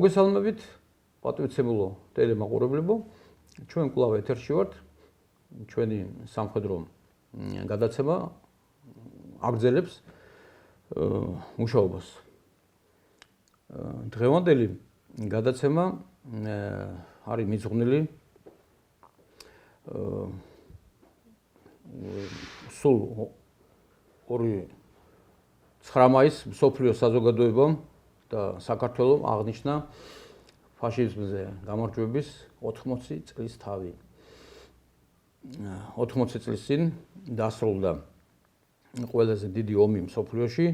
მოგესალმებით, პატივისცემულო ტელემაყურებლებო. ჩვენ კვლავ ეთერში ვართ. ჩვენი სამხედრო გადაცემა აგრძელებს მუშაობას. დღევანდელი გადაცემა არის მიძღვნილი სულ 2-9 მაისს მსოფლიო საზოგადოებამ და საქართველოს აღნიშნა ფაშიზმზე გამარჯვების 80 წლის თავი. 80 წლის წინ დასრულდა ყველაზე დიდი ომი მსოფლიოში,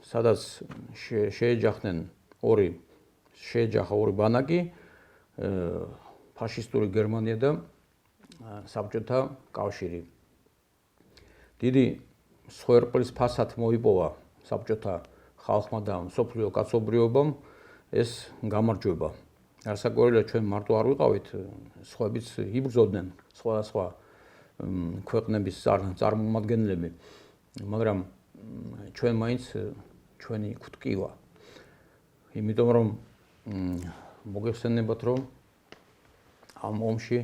სადაც შეეჯახა ორი ბანაკი, ფაშისტური გერმანია და საბჭოთა კავშირი. დიდი მსხვერპლის ფასად მოიპოვა საბჭოთა ხალხმა და მსოფლიო კაცობრიობამ ეს გამარჯვება. არასაკმარია ჩვენ მარტო არ ვიყავით, სხვაებიც იბრძოდნენ, სხვადასხვა ქვეყნების წარმომადგენლები, მაგრამ ჩვენ მაინც ჩვენი გვტკივა. იმიტომ რომ მოგეხსენებათ, რომ ამ ომში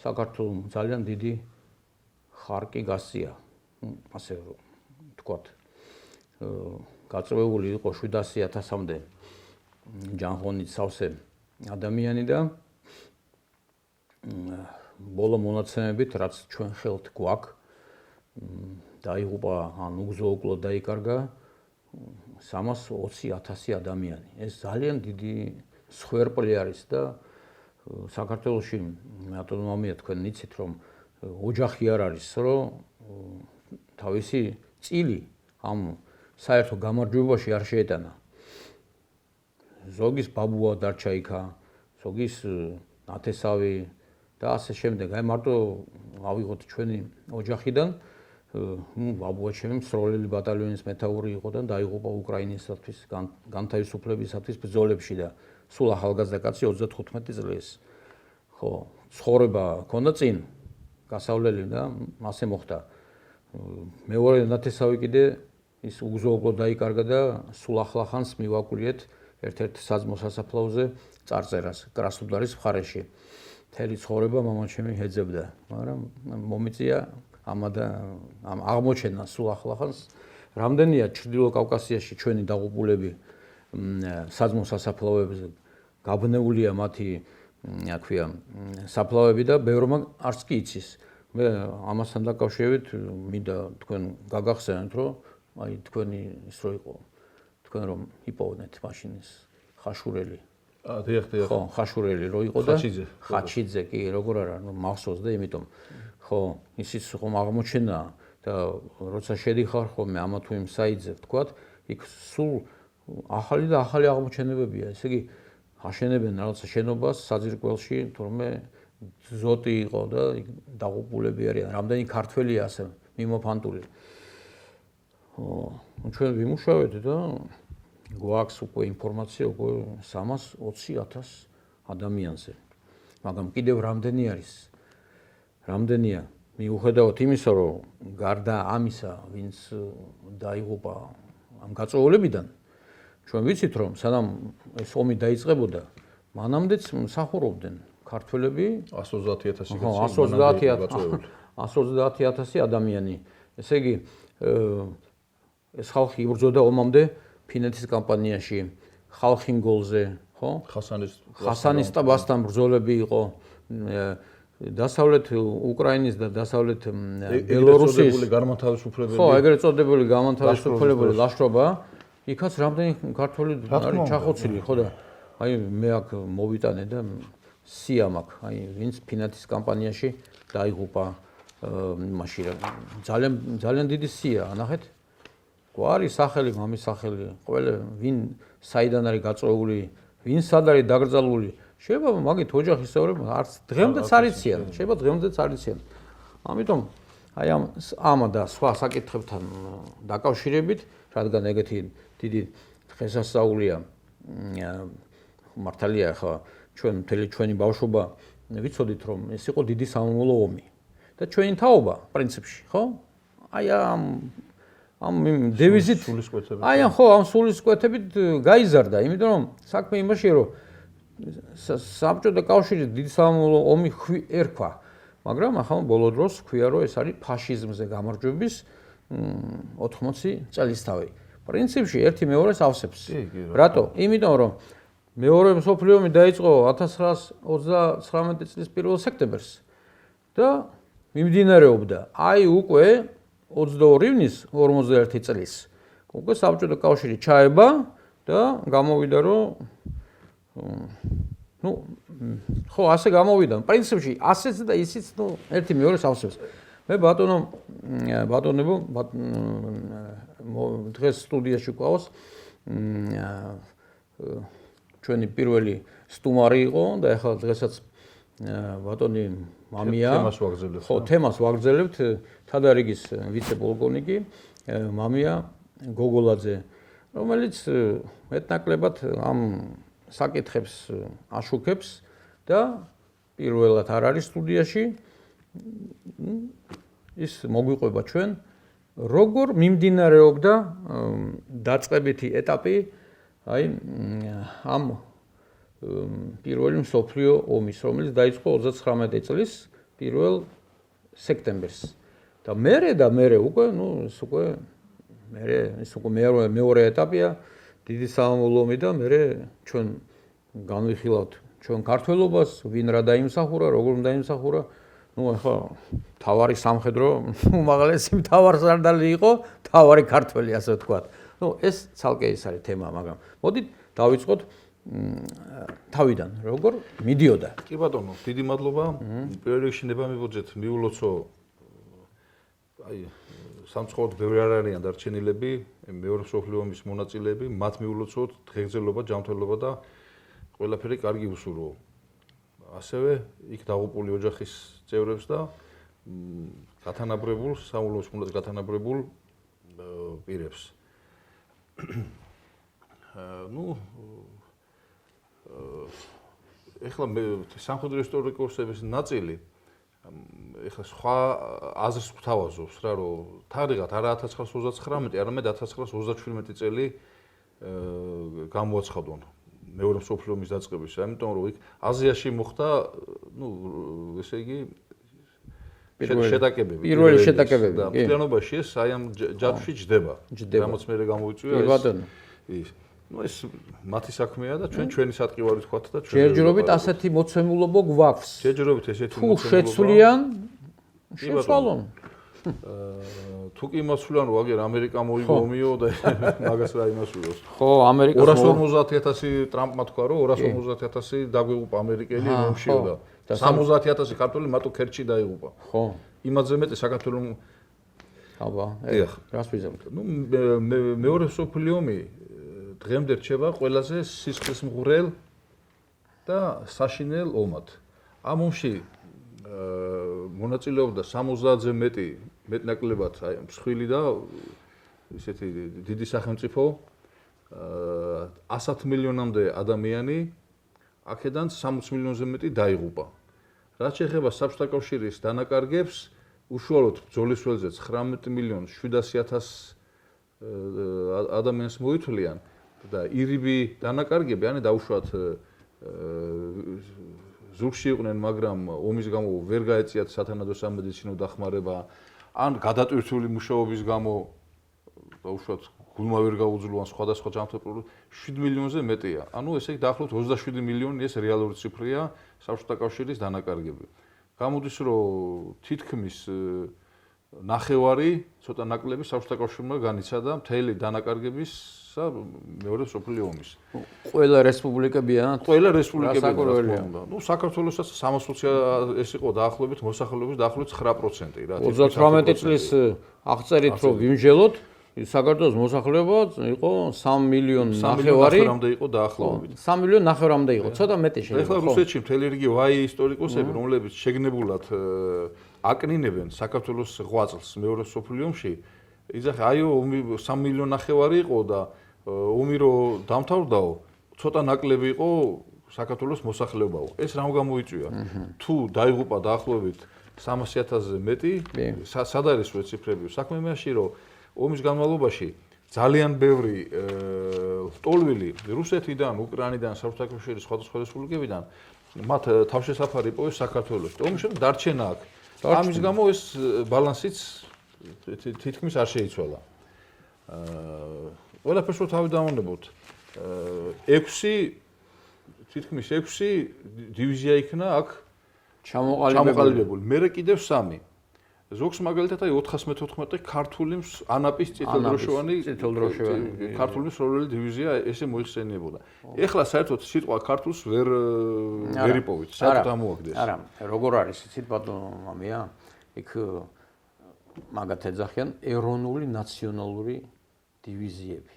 საქართველოს ძალიან დიდი ხარკი გასწია, ასე ვთქვათ. გაწვეული იყო 700,000-მდე ჯანმრთელობით სავსე ადამიანი და ბოლო მონაცემებით, რაც ჩვენ ხელთ გვაქვს, დაიღუპა ან უგზო-უკლო დაიკარგა 320,000 ადამიანი. ეს ძალიან დიდი მსხვერპლი არის და საქართველოში ავტონომია თქვენ იცით, რომ ოჯახი არ არის, რომ თავისი წილი ამ საერთო გამარჯვებაში არ შეეტანა. ზოგის ბაბუა დარჩა იქა, ზოგის ნათესავი და ასე შემდეგ. აი მარტო ავიღოთ ჩვენი ოჯახიდან, ბაბუა ჩემი მსროლელი ბატალიონის მეთაური იყო და დაიღუპა უკრაინისათვის განთავისუფლებისათვის ბრძოლებში და სულ ახალგაზრდა კაცი 35 წლის. ხო, ცხოვრება ჰქონდა წინ, გასავლელი და ასე მოხდა. მეორე ნათესავი კიდე ის უგზო-უკლო დაიკარგა და სულ ახლახანს მივაკვლიეთ ერთ-ერთ საძმო სასაფლაოზე წარწერას კრასნოდარის მხარეში. მთელი ცხოვრება მამაჩემი ეძებდა, მაგრამ მომიწია ამ აღმოჩენა სულ ახლახანს. რამდენია ჩრდილო კავკასიაში ჩვენი დაღუპულები საძმო სასაფლაოებზე, გაბნეულია მათი, აქვია, საფლავები და ბევრმა არც კი იცის. მე ამასთან დაკავშირებით მინდა თქვენ გაგახსენოთ, რომ აი თქვენი ის რო იყო, თქვენ რომ იპოვნეთ მაშინ ის ხაშურელი. დიახ. ხო, ხაშურელი რო იყო და ხაჩიძე კი, როგორ არა, მახსოვს და იმიტომ. ხო, ისიც ხომ აღმოჩენა და როცა შედიხარ ხოლმე ამა თუ იმ საიტზე, ვთქვათ, იქ სულ ახალი და ახალი აღმოჩენებებია. ესე იგი, აშენებენ რაღაცა შენობას საძირკველში, თორმე ზოტი იყო და დაღუპულები არიან. რამდენი ქართველია ასე მიმოფანტული. ჩვენ ვიმუშავეთ და გვაქვს უკვე ინფორმაცია უკვე 320,000 ადამიანზე. მაგრამ კიდევ რამდენი არის? რამდენია? მიუხედავად იმისა, რომ გარდა ამისა, ვინც დაიღუპა ამ გაწვეულებიდან, ჩვენ ვიცით, რომ სანამ ეს ომი დაიწყებოდა, მანამდეც მსახურობდნენ ქართველები 120,000 ადამიანი. ესე იგი, ეს ხალხი იბრძოდა ომამდე ფინეთის კამპანიაში, ხალხინგოლზე, ხო? ხასანის ტბასთან ბრძოლები იყო, დასავლეთ უკრაინის და დასავლეთ ბელორუსის განმათავისუფლებელი. ხო, ეგრეთ წოდებული განმათავისუფლებელი ლაშქრობა, იქაც რამდენი ქართველი არის ჩახოცილი, ხო და აი მე აქ მოვიტანე და სია მაქვს, აი ვინც ფინეთის კამპანიაში დაიღუპა მაშინ ძალიან დიდი სია, ანახეთ? გვარი სახელი, მამის სახელი, ყველა ვინ საიდან არის გაწვეული, ვინ სად არის დაკრძალული, შეიძლება მაგით ოჯახის წევრები არც დღემდეც არ იციან, შეიძლება დღემდეც არ იციან. ამიტომ აი ამ და სხვა საკითხებთან დაკავშირებით, რადგან ეგეთი დიდი დღესასწაულია, მართალია ხა ჩვენ მთელი ჩვენი ბავშვობა ვიცოდით, რომ ეს იყო დიდი სამამულო ომი და ჩვენი თაობა პრინციპში, ხო? აი ამ დევიზით აი ამ ხო ამ სულისკვეთებით გაიზარდა, იმიტომ რომ საქმე იმაში რომ საბჭოთა კავშირის დიდი სამამულო ომი ერქვა, მაგრამ ახლა ბოლო დროს ქვია რომ ეს არის ფაშიზმზე გამარჯვების 80 წელისთავი. პრინციპში ერთი მეორეს ავსებს. რატო? იმიტომ რომ მეორე მსოფლიო ომი დაიწყო 1939 წლის 1 სექტემბერს და მიმდინარეობდა აი უკვე 22 ივნის 41 წლის. უკვე საბჭოთა კავშირი ჩაება და გამოვიდა რომ ხო ასე გამოვიდა. პრინციპში ასეც და ისიც ერთი მეორეს ავსებს. მე ბატონებო დღეს სტუდიაში გვყავს ჩვენი პირველი სტუმარი იყო და ახლა დღესაც ბატონი მამია ხო თემას ვაგრძელებთ თადარიგის ვიცე-პოლკოვნიკი მამია გოგოლაძე რომელიც მეტნაკლებად ამ საკითხებს აშუქებს და პირველად არ არის სტუდიაში ის მოგვიყვება ჩვენ როგორ მიმდინარეობდა დაწყებითი ეტაპი აი ამ პირველი მსოფლიო ომის რომელიც დაიწყო 39 წლის 1 სექტემბერს და მერე უკვე მეორე ეტაპია დიდი სამამულო ომი და მერე ჩვენ განვიხილავთ ჩვენ ქართველობას ვინ რა დაიმსახურა როგორ დაიმსახურა ახლა თავარი სამხედრო უმაღლესი მთავარსარდალი იყო თავარი ქართველი ასე ვთქვათ ეს ცალკე ის არის თემა მაგრამ მოდით დავიწყოთ თავიდან როგორ მიდიოდა კი ბატონო დიდი მადლობა პირველ რიგში ნება მივუძეთ მიულოცო აი სამწუხაროდ ბევრი არ არიან დარჩენილები მეორე მსოფლიო ომის მონაწილეები მათ მიულოცოთ დღეგრძელობა ჯანმრთელობა და ყველაფერი კარგი უსურვო ასევე იქ დაღუპული ოჯახის წევრებს და გათანაბრებულ სამულოს მუდად გათანაბრებულ პირებს ეხლა სამხედრო ისტორიკოსების ნაწილი ეხლა სხვა აზრს გვთავაზობს რა რომ თარიღად არა 1939 არამედ 1937 წელი გამოაცხადონ მეორე მსოფლიო ომის დაწყების ამიტომ რომ იქ აზიაში მოხდა ესე იგი შეტაკებები პირველი შეტაკებები და მთლიანობაში ეს აი ამ ჯაჭვში ჯდება რამაც მე გამოიწვია ეს ეს მათი საქმეა და ჩვენი სატყივარი თქვათ და ჩვენ ჯერჯერობით ასეთი მოცემულობა გვაქვს ჯერჯერობით ესეთი თუ შეცვლიან შეცვალონ თუ კი მოსვლიან რომ აგერ ამერიკა მოიგომიო და მაგას რა იმასულოს ხო ამერიკას 250,000 ტრამპმა თქვა რომ 250,000 დაგვიღუპა ამერიკელი რომშიო და 70,000 ქართველი მარტო ქერჩი დაიღუპა ხო იმაზე მეტი საქართველოს აბა რას ვიზამთ მეორე მსოფლიო ომი დღემდე რჩება ყველაზე სისხლისმღვრელ და საშინელ ომად ამ ომში მონაწილეობდა 70-ზე მეტი მეტნაკლებად აი მსხვილი და ისეთი დიდი სახელმწიფო 100 მილიონამდე ადამიანი აქედან 60 მილიონზე მეტი დაიღუპა. რაც შეეხება საბჭოთა კავშირის დანაკარგებს, უშუალოდ ბრძოლის ველზე 19,700,000 ადამიანს მოითვლიან და ირიბი დანაკარგები, ანუ დაუშვათ ზურგში იყვნენ, მაგრამ ომის გამო ვერ გაეწიათ სათანადო სამედიცინო დახმარება, ან გადატვირთული მუშაობის გამო დაუშვათ გულმა ვერ გაუძლო ან სხვადასხვა ჯანმრთელობრივ 7 მილიონზე მეტია. ანუ ესე იგი დაახლოებით 27 მილიონი ეს რეალური ციფრია საბჭოთა კავშირის დანაკარგები. გამოდის რომ თითქმის ნახევარი ცოტა ნაკლები საბჭოთა კავშირმა განიცადა მთელი დანაკარგებისა მეორე მსოფლიო ომის. ყველა რესპუბლიკებია? ყველა რესპუბლიკებია. ნუ საქართველოსაც 320 ეს იყო დაახლოებით მოსახლეობის დაახლოებით 9% რა. 38 წლის აღწერით რომ ვიმჟელოთ საქართველოს მოსახლეობა იყო 3 მილიონი ნახევარამდე იყო დაახლოებით. 3 მილიონი ნახევარამდე იყო. ცოტა მეტი შეიძლება. ეხლა რუსეთში მთელი რიგი ვაი ისტორიკოსები, რომლებიც შეგნებულად აკნინებენ საქართველოს ღვაწლს მეორე მსოფლიო ომში, იძახა აიო 3 მილიონი ნახევარი იყო და ომი რო დამთავრდაო, ცოტა ნაკლები იყო საქართველოს მოსახლეობაო. ეს რამ გამოიწვია? თუ დაიღუპა დაახლოებით 300,000-ზე მეტი, სად არის ეს ციფრები? საქმე იმაში რომ ომის განმავლობაში ძალიან ბევრი ლტოლვილი რუსეთიდან, უკრაინიდან, საბჭოთა კავშირის სხვადასხვა რესპუბლიკებიდან მათ თავშესაფარი იპოვეს საქართველოს. ომის შემდეგ დარჩენა აქ. ამის გამო ეს ბალანსიც თითქმის არ შეიცვალა. ყველაფერს რო თავი დავუნებოთ. 6 დივიზია იქნა აქ ჩამოყალიბებული. მერე კიდევ 3. ზოგს მაგალითად აი 414 ქართული ანაპის წითელდროშოვანი ქართული მსროლელი დივიზია ესე მოიხსენიებოდა. ეხლა საერთოდ სიტყვა ქართულს ვერ იპოვით. საერთოდ ამოაგდეს. არა, როგორ არის იცით ბატონო მამია? იქ მაგათ ეძახიან ეროვნული ნაციონალური დივიზიები.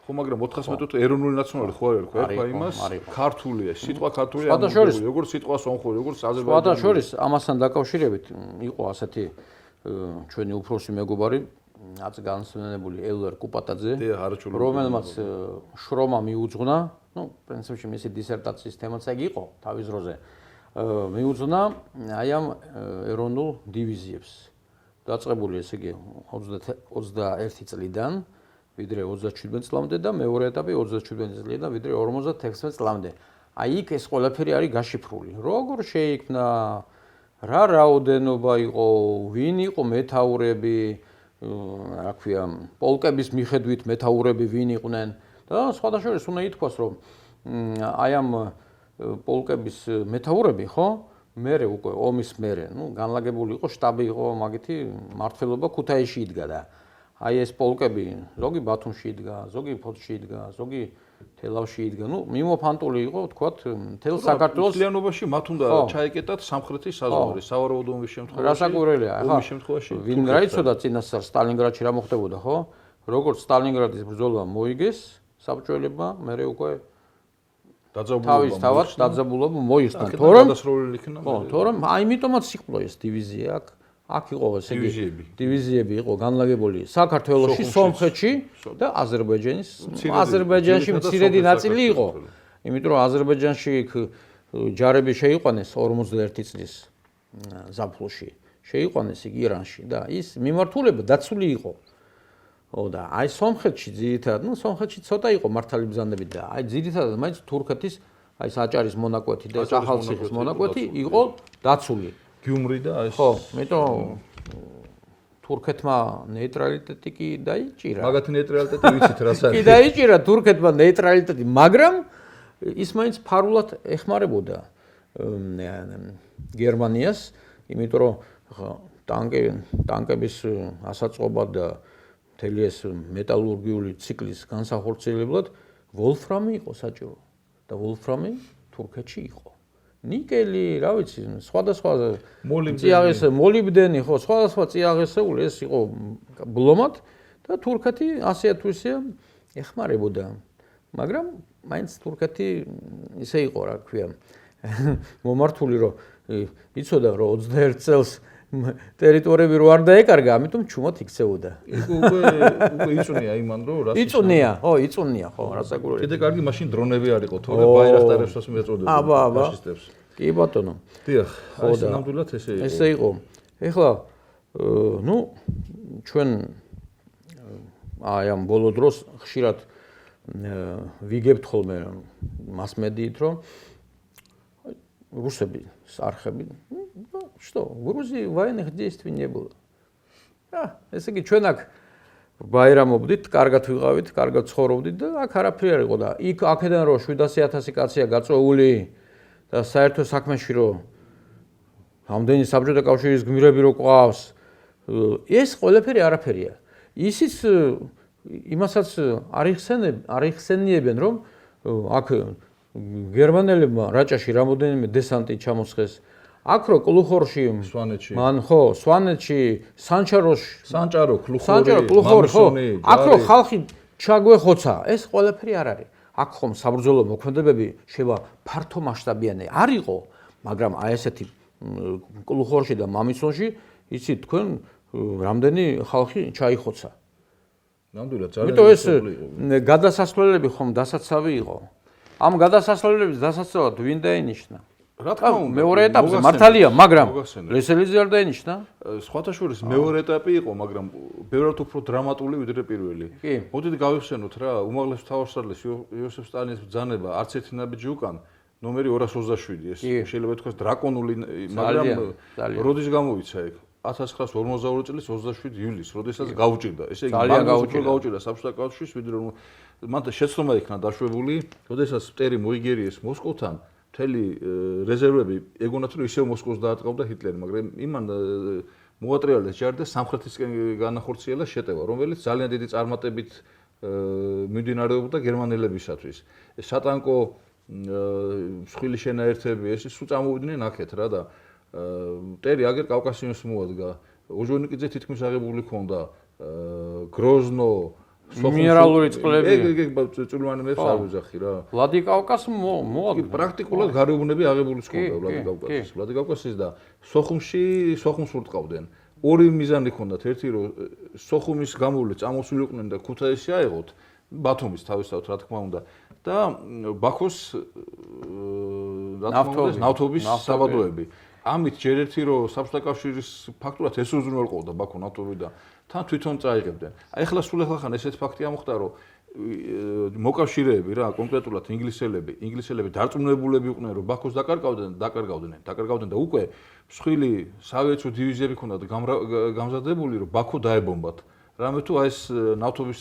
ხო, მაგრამ 414 ეროვნული ნაციონალური ხო არ ერქვა, ერქვა იმას ქართულია, სიტყვა ქართულია, როგორც სიტყვა სომხური, როგორც აზერბაიჯანული. სხვადასხვა ამასთან დაკავშირებით იყო ასეთი ჩვენი უფროსი მეგობარი, აც განსვენებული ელვერ კუპატაძე, რომელმაც შრომა მიუძღვნა, პრინციპში მისი დისერტაციის თემაც ეგ იყო თავის დროზე. მიუძღვნა აი ამ ეროვნულ დივიზიებს. დაწყებული ესე იგი 21 წლიდან ვიდრე 37 წლამდე და მეორე ეტაპი 37 წლიდან ვიდრე 56 წლამდე. აი იქ ეს ყველაფერი არის გაშიფრული. როგორ შეიქმნა, რა რაოდენობა იყო, ვინ იყო მეთაურები, რა ქვია, პოლკების მიხედვით მეთაურები ვინ იყვნენ და სხვადასხვა უნდა ითქვას, რომ აი ამ პოლკების მეთაურები, ხო? მერე უკვე ომის მერე, განლაგებული იყო შტაბი იყო მაგითი მმართველობა ქუთაისში იდგა და აი ეს პოლკები ზოგი ბათუმში იდგა, ზოგი ფოთში იდგა, ზოგი თელავში იდგა. მიმოფანტული იყო, თქვათ, მთელ საქართველოს მთლიანობაში მათ უნდა ჩაეკეტათ სამხრეთის საზღვარი, სავარაუდო ომის შემთხვევაში. რასაკვირველია, ომის შემთხვევაში. ვინ რა იცოდა წინასწარ სტალინგრადში რა მოხდებოდა, ხო? როგორც სტალინგრადის ბრძოლა მოიგეს საბჭოელებმა, მერე უკვე თავის თავად დაძაბულობა მოიხსნა. თორემ აიმიტომაც იყო ეს დივიზია აქ. აქ იყო ესე იგი დივიზიები იყო განლაგებული საქართველოში, სომხეთში და აზერბაიჯანში მცირედი ნაწილი იყო. იმიტომ რომ აზერბაიჯანში ჯარები შეიყვანეს 51 წლის ზაფხულში. შეიყვანეს იქ ირანში და ის მიმართულება დაცული იყო. და აი სომხეთში ძირითადად, სომხეთში ცოტა იყო მართალი ბრძანები და აი ძირითადად მაინც თურქეთის აი საჭარის მონაკვეთი და ჭახალციხის მონაკვეთი იყო დაცული. გიუმრი და ეს ხო, მეტო თურქეთმა ნეიტრალიტეტი კი დაიჭირა. მაგათი ნეიტრალიტეტი ვიცით რას არის? კი დაიჭირა თურქეთმა ნეიტრალიტეტი, მაგრამ ის მაინც ფარულად ეხმარებოდა გერმანიას, იმიტომ რომ ტანკების ასაწყობად და მთელი ეს მეტალურგიული ციკლის განსახორციელებლად ვოლფრამი იყო საჭირო და ვოლფრამი თურქეთში იყო. ნიკელი, რა ვიცი, სხვადასხვა მოლიბდენი, ხო, სხვადასხვა წიაღისეული ეს იყო ბლომად და თურქეთი ასე თუ ისე ეხმარებოდა. მაგრამ მაინც თურქეთი ისე იყო, რა ქვია, მომართული, რომ იცოდა, რომ 21 წელს ტერიტორიები რო არ დაეკარგა, ამიტომ ჩუმად იქცეოდა. უკვე იწუნია იმან, რომ რას იწუნია, ხო, რასაკვირველია. კიდე კარგი მაშინ დრონები არ იყო, თორე ბაირახტარებსაც მეწოდებოდა ფაშისტებს. კი ბატონო. დიახ, აი ნამდვილად ესე იყო. ესე იყო. ეხლა ჩვენ აი ამ ბოლო დროს ხშირად ვიგებთ ხოლმე მასმედიით, რომ русები, архები. Что, в Грузии военных действий не было. ესე იგი ჩვენ აქ ბაირამობდით, კარგად ვიყავით, კარგად ცხოვრობდით და აქ არაფერი არ იყო და იქ აქედან რომ 700.000 კაცია გაწვეული და საერთო საქმეში რომ ამდენი საბჭოთა კავშირის გმირები რო ყავს, ეს ყველაფერი არაფერია. ისიც იმასაც არ იხსენიებენ, რომ აქ გერმანელებმა რაჭაში რამოდენიმე დესანტი ჩამოსხეს. აქ რო კლუხორში, სვანეთში, სანჭარო, კლუხორი, ხო, აქ რო ხალხი ჩაგვეხოცა, ეს ყველაფერი არ არის. აქ ხომ საბრძოლო მოქმედებები შევა ფართო მასშტაბიანი არ იყო, მაგრამ აი ესეთი კლუხორში და მამისონში იცით თქვენ რამდენი ხალხი ჩაიხოცა. ნამდვილად ძალიან იმიტომ ეს გადასასვლელები ხომ დასაცავი იყო. ამ გადასასვლელების დასაცავად ვინ დაინიშნა? რა თქმა უნდა, მეორე ეტაპზე მართალია, მაგრამ მოგახსენე. ლესელიძე არ დაენიშნა. სხვათა შორის მეორე ეტაპი იყო, მაგრამ ბევრად უფრო დრამატული ვიდრე პირველი. კი. მოდით გავიხსენოთ რა, უმაღლეს მთავარსარდლის იოსებ სტალინის ბრძანება არც ერთი ნაბიჯი უკან, ნომერი 227 ეს შეიძლება ითქვას დრაკონული, მაგრამ როდის გამოიცა ეგ? 1942 წლის 27 ივლისს, როდესაც გაუჭირდა. ესე იგი, მაგალითად გაუჭირდა საბჭოთა კავშირს, ვიდრე რომ მან შეცდომა იქნა დაშვებული, როდესაც მტერი მოიგერიეს მოსკოვთან, მთელი რეზერვები ეგონათ რომ ისევ მოსკოვს დაატყავდა ჰიტლერი, მაგრამ იმან მოატრიალეს ჯარი და სამხრეთისკენ განახორციელა შეტევა, რომელიც ძალიან დიდი წარმატებით მიმდინარეობდა გერმანელებისათვის. სატანკო მსხვილი შენაერთები ეს სულ წამოვიდნენ აქეთ რა და მტერი აგერ კავკასიონს მოადგა. ოჟონიკიძე თითქმის აღებული ქონდა გროზნო მინერალური წყლები. ეგ წულვანებს არ ვიძახი რა. ვლადიკავკას მოადგა. პრაქტიკულად გარეუბნები აღებული ჰქონდა ვლადიკავკასის. ვლადიკავკასის და სოხუმში სოხუმს ურტყავდნენ. ორი მიზანი ჰქონდათ. ერთი რომ სოხუმის გამოვლე წამოსულიყვნენ და ქუთაისი აეღოთ, ბათუმის თავისთავად რა თქმა უნდა და ბაქოს რა თქმა უნდა ნავთობის საბადოები. ამით ჯერ ერთი რომ საბჭოთა კავშირის ფაქტურად ეს უზრუნველყოფდა ბაქო ნავთობი და თან თვითონ წაიღებდნენ. აი ახლა სულ ახლა ესეთ ფაქტი ამოხდა რომ მოკავშირეები რა კონკრეტულად ინგლისელები დარწმუნებულები იყვნენ რომ ბაქოს დაკარგავდნენ და უკვე მსხვილი სავიეცო დივიზიები ჰქონდათ გამზადებული რომ ბაქო დაებომბათ. რამე თუ აი ეს ნავთობის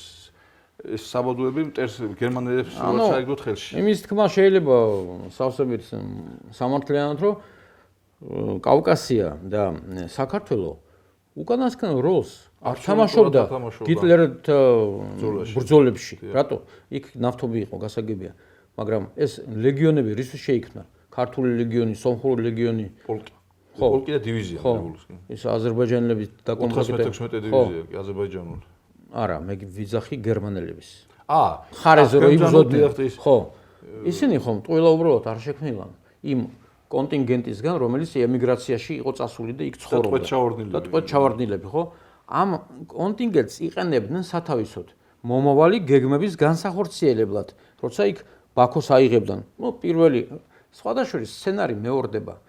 ეს საბადოები მტერს გერმანელებს ჩაიგდოთ ხელში. იმის თქმა შეიძლება სავსებით სამართლიანად რომ კავკასია და საქართველო უკანასკნელ როლს არ თამაშობდა ჰიტლერთან ბრძოლებში. რატო? იქ ნავთობი იყო გასაგებია, მაგრამ ეს ლეგიონები რისთვის შეიქმნა? ქართული ლეგიონი, სომხური ლეგიონი, პოლკი და დივიზია რევოლუცია. ეს აზერბაიჯანელების დაკომპლექტებული 416 დივიზია, აზერბაიჯანული. არა, მე ვიძახი გერმანელების. ხარეზე რო იბრძოდნენ. ხო. ისინი ხომ ყველა უბრალოდ არ შექმნილან იმ კონტინგენტისგან, რომელიც ემიგრაციაში იყო წასული და იქ ცხოვრობდა. და ტყვედ ჩავარდნილები, ხო? ამ კონტინგენტს იყენებდნენ სათავისოდ მომავალი გეგმების განსახორციელებლად, როცა იქ ბაქოს აიღებდნენ. ნუ პირველი სხვადასხვა სცენარი მეორდება.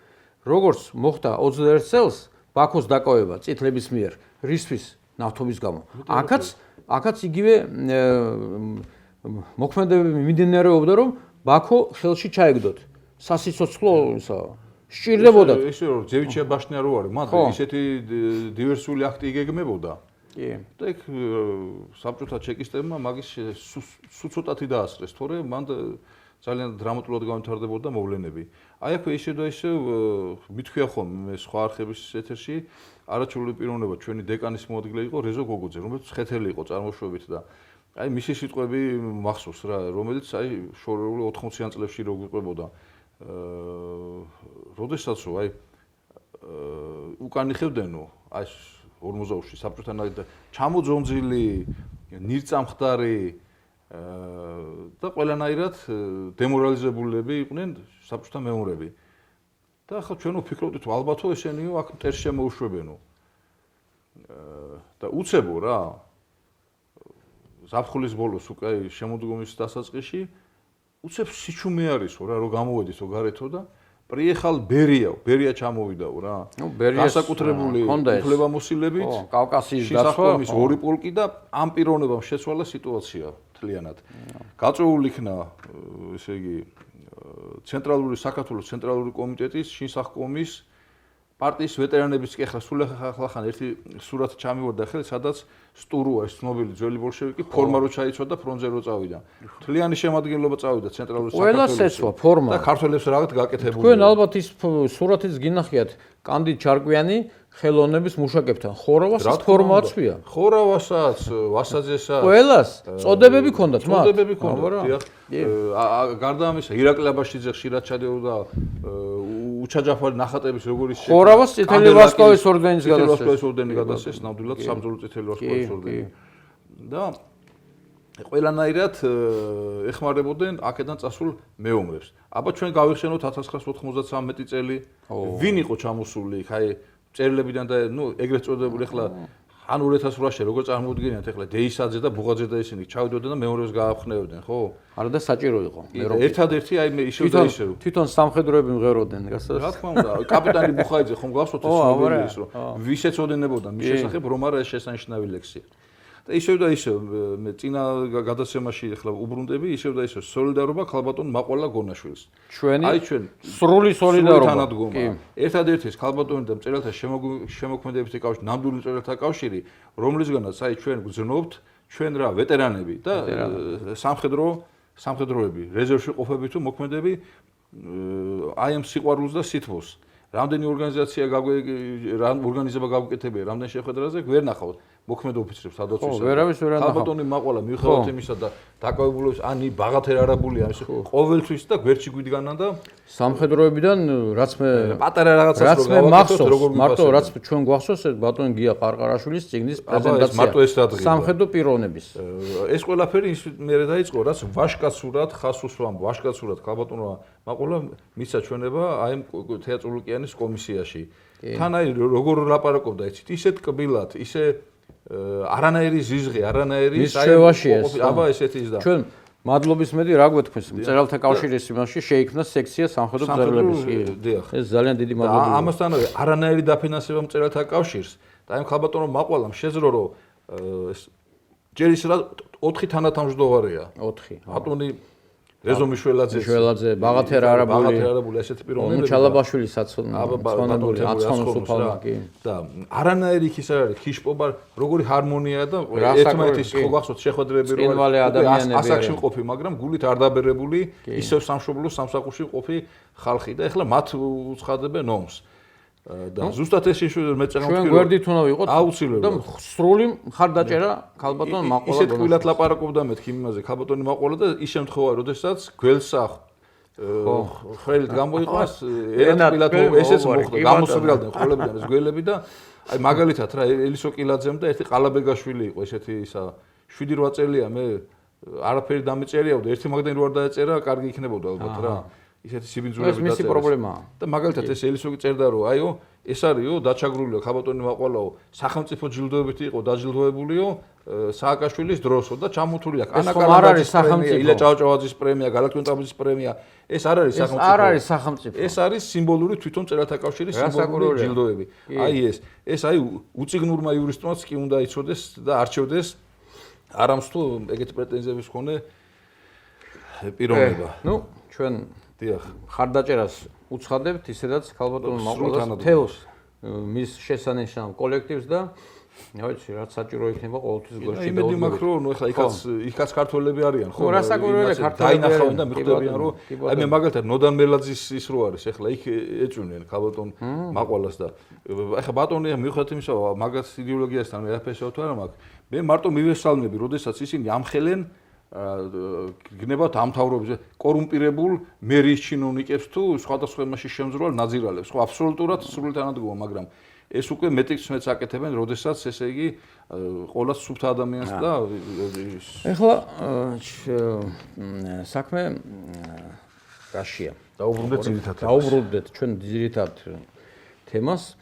როგორც მოხდა 21 წელს ბაქოს დაკავება წითლების მიერ, რისთვის ნავთობის გამო. აქაც იგივე მოქმედებები მიმდინარეობდა, რომ ბაქო ხელში ჩაეგდოთ. სასიცოცხლო სჭირდებოდა. ისე რომ ჯევიჩია ბაშნია რო არის, მაგრამ ისეთი დივერსიული აქტი იგეგმებოდა. კი. და იქ საბჭოთა ჩეკისტებმა მაგის სულ ცოტათი დაასწრეს, თორე მან ძალიან დრამატულად განვითარდებოდა მოვლენები. აი აქ ისე და ისე მithქვია ხოლმე სხვა არხების ეთერში, არაჩვეული პიროვნება ჩვენი დეკანის მოადგილე იყო რეზო გოგოძე, რომელიც ხეთელი იყო წარმოშობით და აი მისი სიტყვები მახსოვს რა, რომელიც აი შორეული 80-იან წლებში რო გვიყვებოდა. როდესაც აი უკან იხევდენო აი 40-ში საბჭოთა ჩამოძონძილი ნირწამხდარი და ყველანაირად დემორალიზებულები იყვნენ საბჭოთა მეომრები. და ახლა ჩვენ ვფიქრობდით ალბათო ესენიო აქ მტერს შემოუშვებენო. და უცებო რა ზაფხულის ბოლოს უკვე შემოდგომის დასაწყისში უცებ სიჩუმე არისო რა რომ გამოვედითო გარეთო და პრიეხალ ბერია ჩამოვიდაო რა. განსაკუთრებული უფლებამოსილებით კავკასიის დაცვა ორი პოლკი და ამ პიროვნებამ შეცვალა სიტუაცია მთლიანად. გაწეული იქნა ესე იგი საქართველოს ცენტრალური კომიტეტის შინსახკომის პარტიის ვეტერანების კი ახლა სულ ახლა ერთი სურათი ჩამივარდა ხელს, სადაც სტურუა ეს ცნობილი ძველი ბოლშევიკი ფორმა რო ჩაიცვა და ფრონტზე რო წავიდა. მთლიანი შემადგენლობა წავიდა ცენტრალურ საქართველოს. ყველა შეცვა ფორმა. და ქართველებს რაღაც გაკეთებული. თქვენ ალბათ ის სურათიც გინახიათ კანდი ჩარკვიანი ხელოვნების მუშაკებთან. ხორავასაც ფორმა აწვია. ხორავასაც, ვასაძესაც. ყველას წოდებები ჰქონდათ მათ. წოდებები ჰქონდათ. გარდა ამისა, ირაკლი აბაშიძე ხშირად ჩადიოდა უჩაჯაფარი ნახატების როგორი შექმნა. ხორავას წითელი ვარსკვლავის ორდენის გადასცეს, ნამდვილად საბრძოლო წითელი ვარსკვლავის ორდენი. და ყველანაირად ეხმარებოდნენ აქედან წასულ მეომრებს. აბა ჩვენ გავიხსენოთ 1993 წელი, ვინ იყო ჩამოსული იქ, აი წერილებიდან და ნუ ეგრეთ წოდებული ახლა ან 2008-ში როგორ წარმოუდგენიათ ახლა დეისაძე და ბუღაძე და ისინი ჩავიდოდნენ და მეორეს გააფხნევდნენ, ხო? არა და საჭირო იყო. ერთადერთი აი მე ისევ და ისევ. თვითონ სამხედროები მღეროდნენ, გასწორებს. რა თქმა უნდა, კაპიტანი ბუხაიძე ხომ გახსოვთ ეს ცნობილი ის რომ ვისაც ოდენებოდა მის შესახებ რომ არა ეს შესანიშნავი ლექსია. და ისევ და ისევ მე წინა გადაცემაში ახლა უბრუნდები ისევ და ისევ სოლიდარობა ქალბატონ მაყვალა გონაშვილს. ჩვენი აი ჩვენ სრული სოლიდარობა. თანადგომა. ერთადერთი ეს ქალბატონი და მწერალთა შემოქმედებითი კავშირი, ნამდვილი მწერალთა კავშირი, რომლისგანაც აი ჩვენ გძნობთ, ჩვენ რა ვეტერანები და სამხედროები, რეზერვში ყოფები თუ მოქმედები აი ამ სიყვარულს და სითბოს. რამდენი ორგანიზება გაგვეკეთებია, რამდენი შეხვედრაზე ვერ ნახავთ მოქმედ ოფიცრებს სადაცვისა. ვერავის ვერ ნახავთ. ქალბატონი მაყვალა მიუხედავად იმისა და დაკავებულებს ანი ბაღათერ არაბულია ის ყოველთვის და გვერდში გვიდგანა და სამხედროებიდან რაც მე პატარა რაღაცას რო გავაკეთოთ, მარტო რაც ჩვენ გვახსოვს ბატონ გია ყარყარაშვილის წიგნის პრეზენტაცია. მარტო ეს რადგან სამხედრო პიროვნების. ეს ყველაფერი ის მერე დაიწყო, რაც ვაშკაცურად ხასუსვამ, ვაშკაცურად ქალბატონმა მაყვალა მისცა ჩვენება აი თეატროლოგიანის კომისიაში. თან აი როგორ ლაპარაკობდა იცით, ისეთ კბილად, ისე არანაირი ზიზღი, არანაირი აბა ესეთი ის და ჩვენ მადლობის მეტი რა გვეთქვეს მწერალთა კავშირის იმაში შეიქმნა სექცია სამხედრო მწერლების. ეს ძალიან დიდი მადლობა. ამასთანავე არანაირი დაფინანსება მწერალთა კავშირს და აი ქალბატონო მაყვალამ შეძლო რომ ჯერ ის რა 4 თანათავმჯდომარეა. 4. ბატონი რეზო მიშველაძე, ბაღათერ არაბული, ესეთი პიროვნებები. ჩალაბაშვილი საცხოვრებელი, აცხოვნის უფალმა კი. და არანაირი ის არ არის ხიშპობა, როგორი ჰარმონია და ერთმანეთის ხო გახსოვთ შეხვედრები რო არის ასაკში მყოფი, მაგრამ გულით არ დაბერებული, ისევ სამშობლოს სამსახურში მყოფი ხალხი და ეხლა მათ უცხადებენ ომს. და ზუსტად ეს შეშვება მე წეგნობ ჩვენ გვერდით უნდა ვიყოთ აუცილებლად და სრული მხარდაჭერა ქალბატონ მაყვალა ისეთ კვილად ლაპარაკობდა მეთქი იმაზე ქალბატონი მაყვალა და ის შემთხვევა როდესაც გველსახ ხელით გამოიყვას ერთ კვილად ესეც მოხდა გამოსრიალდნენ ხოლებიდან ეს გველები და აი მაგალითად რა ელისო კილაძემ და ერთი ყალაბეგაშვილი იყო ესეთი ისა 7-8 წელია მე არაფერი დამეწერიავდა ერთი მაგდენი რო არ დაეწერა კარგი იქნებოდა ალბათ რა ისეთი სიბინძურები დაწერა. ეს მისი პრობლემაა. და მაგალითად ეს ელისოგი წერდა რომ აიო ეს არისო დაჩაგრულიო ქალბატონი მაყვალაო სახელმწიფო ჯილდოებით იყო დაჯილდოებულიო სააკაშვილის დროსო და ჩამოთვლია ანაკარადის სახელმწიფო ილა ჭავჭავაძის პრემია, გალაქტიონტაბიძის პრემია ეს არ არის სახელმწიფო. არ არის სახელმწიფო. ეს არის სიმბოლური თვითონ მწერალთა კავშირის სიმბოლური ჯილდოები. აი ეს აი უციგნურმა იურისტმაც კი უნდა იცოდეს და არჩევდეს არამს თუ ეგეთი პრეტენზიების მქონე პიროვნება. ნუ ჩვენ დიახ. ხარდაჭერას უცხადებთ ისედაც ქალბატონ მაყვალას თეოს მის შესანიშნავ კოლექტივს და რა ვიცი რაც საჭირო იქნება ყოველთვის გვერდში იმედი მაქვს რომ ნუ ეხლა იქაც ქართველები არიან ხო? რა საკურველია ქართველები დაინახავენ და მიხვდებიან რომ აი მე მაგალითად ნოდან მელაძის ის რო არის ეხლა იქ ეწვნენ ქალბატონ მაყვალას და ეხლა ბატონი მიხვდეთ იმისა მაგას იდეოლოგიასთან მე არაფერს შევთვალ არ მაქვს მე მარტო მივესალმები როდესაც ისინი ამხელენ გნებათ ამთავრობის კორუმპირებულ მერის ჩინოვნიკებს თუ სხვადასხვა მასში შემძრვალ ნაძირალებს ხო აბსოლუტურად სრული თანადგომა მაგრამ ეს უკვე მეტიც აკეთებენ როდესაც ესე იგი ყოველას სუფთა ადამიანს და ეხლა საქმე რაშია დაუბრუნდეთ ჩვენ ძირითად თემას